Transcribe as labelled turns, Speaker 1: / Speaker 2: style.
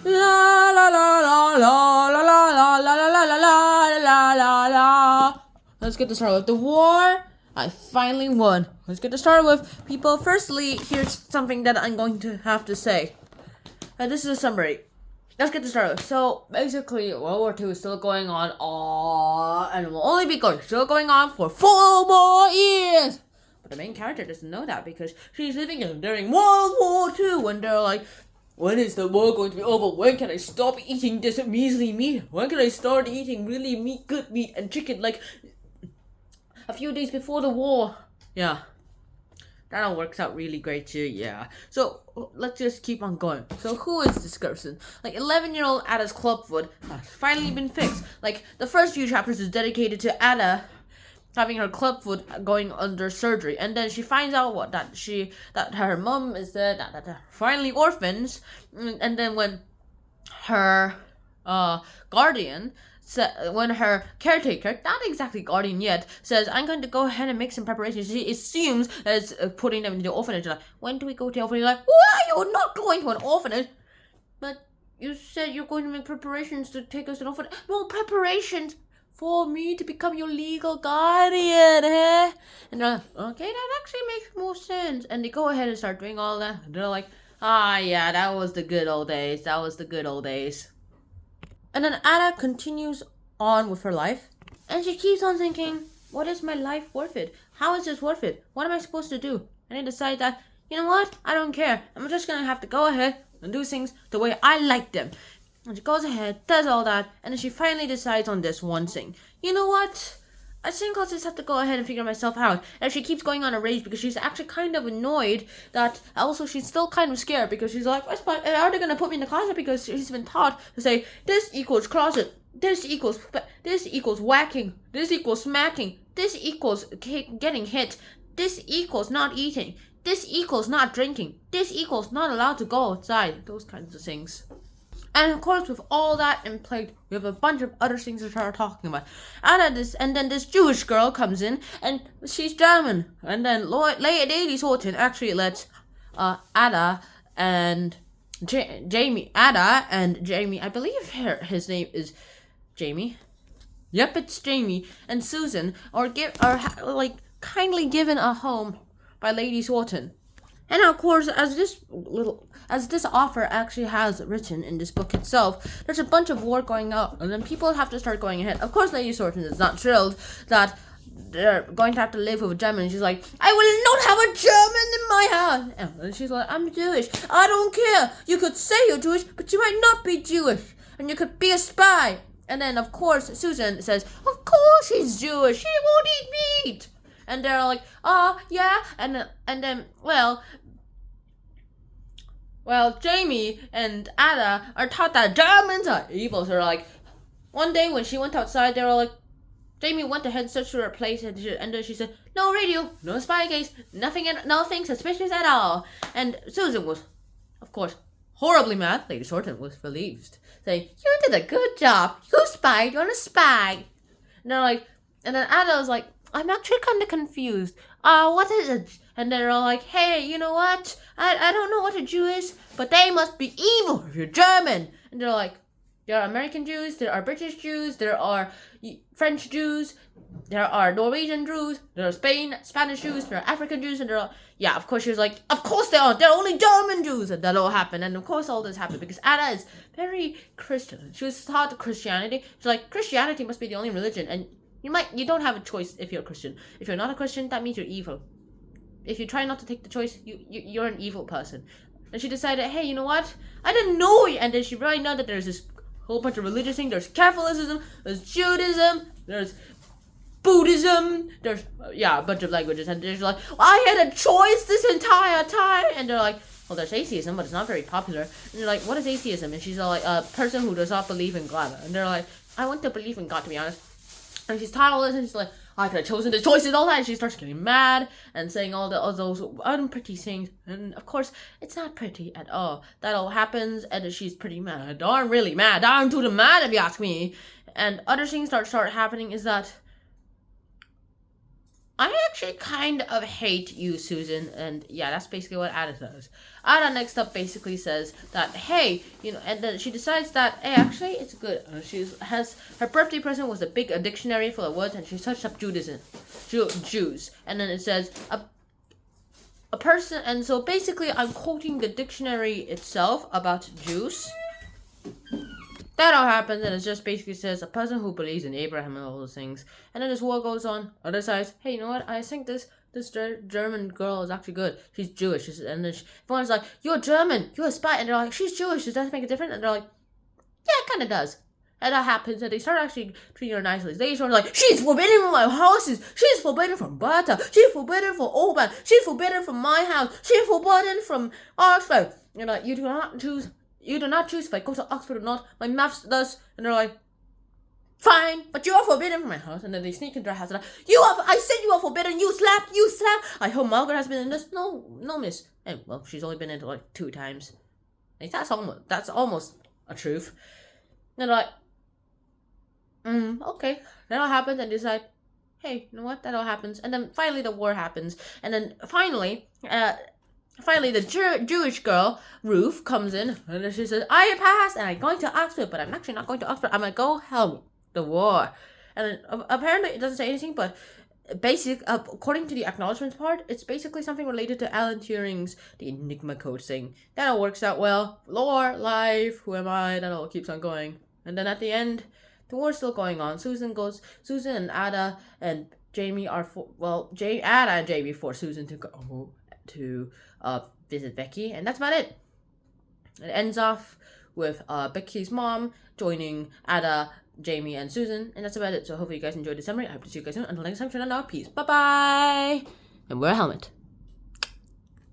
Speaker 1: La la la la la la la la la la la la la la la. Let's get to start with the war. I finally won. Let's get to start with people. Firstly, here's something that I'm going to have to say. This is a summary. Let's get to start with. So basically, World War II is still going on, and will only be still going on for 4 more years. But the main character doesn't know that because she's living during World War II, when they're like, when is the war going to be over? When can I stop eating this measly meat? When can I start eating really good meat and chicken like a few days before the war? Yeah. That all works out really great too, yeah. So, let's just keep on going. So, who is this person? Like, 11-year-old Ada's clubfoot has finally been fixed. Like, the first few chapters is dedicated to Ada having her clubfoot going under surgery, and then she finds out that her mom is dead, that they're finally orphans, and then when her when her caretaker, not exactly guardian yet, says, I'm going to go ahead and make some preparations, she assumes as putting them into the orphanage. Like, when do we go to the orphanage? Like, why you're not going to an orphanage? But you said you're going to make preparations to take us to an orphanage. No, preparations for me to become your legal guardian, eh? And they're like, okay, that actually makes more sense. And they go ahead and start doing all that. And they're like, yeah, that was the good old days. That was the good old days. And then Ada continues on with her life. And she keeps on thinking, what is my life worth it? How is this worth it? What am I supposed to do? And they decide that, you know what? I don't care. I'm just going to have to go ahead and do things the way I like them. And she goes ahead, does all that, and then she finally decides on this one thing. You know what? I think I'll just have to go ahead and figure myself out. And she keeps going on a rage because she's actually kind of annoyed that also she's still kind of scared because she's like, are they going to put me in the closet? Because she's been taught to say, this equals closet, this equals whacking, this equals smacking, this equals getting hit, this equals not eating, this equals not drinking, this equals not allowed to go outside, those kinds of things. And of course, with all that in play, we have a bunch of other things to start talking about. And then this Jewish girl comes in, and she's German. And then Lady Sorton actually lets Ada and Jamie, I believe his name is Jamie. Yep, it's Jamie and Susan are kindly given a home by Lady Sorton. And of course, as this author actually has written in this book itself, there's a bunch of war going on, and then people have to start going ahead. Of course, Lady Sorton is not thrilled that they're going to have to live with a German. She's like, I will not have a German in my house. And she's like, I'm Jewish. I don't care. You could say you're Jewish, but you might not be Jewish, and you could be a spy. And then, of course, Susan says, of course she's Jewish. She won't eat meat. And they're like, yeah, and then, well, Jamie and Ada are taught that Germans are evil. So they're like, one day when she went outside, they were like, Jamie went ahead and searched for her place, and then she said, no radio, no spy case, nothing suspicious at all. And Susan was, of course, horribly mad. Lady Sorton was relieved, saying, you did a good job. You spied, you're a spy. And they're like, and then Ada was like, I'm actually kind of confused. What is it? And they're all like, hey, you know what? I don't know what a Jew is, but they must be evil if you're German. And they're like, there are American Jews, there are British Jews, there are French Jews, there are Norwegian Jews, there are Spanish Jews, there are African Jews, and yeah, of course she was like, of course they aren't, they're only German Jews. And that all happened, and of course all this happened because Ada is very Christian. She was taught Christianity. She's like, Christianity must be the only religion, and you don't have a choice if you're a Christian. If you're not a Christian, that means you're evil. If you try not to take the choice, you're an evil person. And she decided, hey, you know what? I didn't know. And then she realized now that there's this whole bunch of religious things. There's Catholicism, there's Judaism, there's Buddhism, there's a bunch of languages. And they're like, well, I had a choice this entire time. And they're like, well, there's atheism, but it's not very popular. And they're like, what is atheism? And she's like, a person who does not believe in God. And they're like, I want to believe in God, to be honest. And she's taught all this, and she's like, I could have chosen the choices, all that. And she starts getting mad and saying all those unpretty things. And of course, it's not pretty at all. That all happens, and she's pretty mad. Darn really mad. Darn to the mad, if you ask me. And other things start happening is that I actually kind of hate you, Susan. And yeah, that's basically what Ada says. Ada next up basically says that, hey, and then she decides that, hey, actually, it's good. She has her birthday present was a big dictionary full of words, and she searched up Judaism, Jews. And then it says, a person, and so basically I'm quoting the dictionary itself about Jews. That all happens, and it just basically says a person who believes in Abraham and all those things. And then this war goes on. Other sides, hey, you know what? I think this German girl is actually good. She's Jewish. And then everyone's like, you're German, you're a spy. And they're like, she's Jewish. Does that make a difference? And they're like, yeah, it kind of does. And that happens, and they start actually treating her nicely. They start like, she's forbidden from my houses. She's forbidden from Bertha. She's forbidden from Oban. She's forbidden from my house. She's forbidden from Oxford. You're like, you do not choose if I go to Oxford or not. My maths does. And they're like, fine, but you are forbidden from my house. And then they sneak into her house and like, I said you are forbidden. You slap. I hope Margaret has been in this. No, miss. And well, she's only been into like 2 times. Like, that's almost a truth. And they're like, okay. That all happens, and decide, hey, you know what? That all happens. And then finally the war happens. And then finally, the Jewish girl, Ruth, comes in, and then she says, I passed, and I'm going to Oxford, but I'm actually not going to Oxford. I'm going to go help the war. And then, apparently it doesn't say anything, but according to the acknowledgements part, it's basically something related to Alan Turing's The Enigma Code thing. That all works out well. Lore, life, who am I? That all keeps on going. And then at the end, the war's still going on. Susan and Ada and Jamie are Ada and Jamie force Susan to go to visit Becky, and that's about it. It ends off with Becky's mom joining Ada, Jamie, and Susan, and that's about it. So hopefully you guys enjoyed the summary. I hope to see you guys soon. Until next time, turn on our peace. Bye bye, and wear a helmet.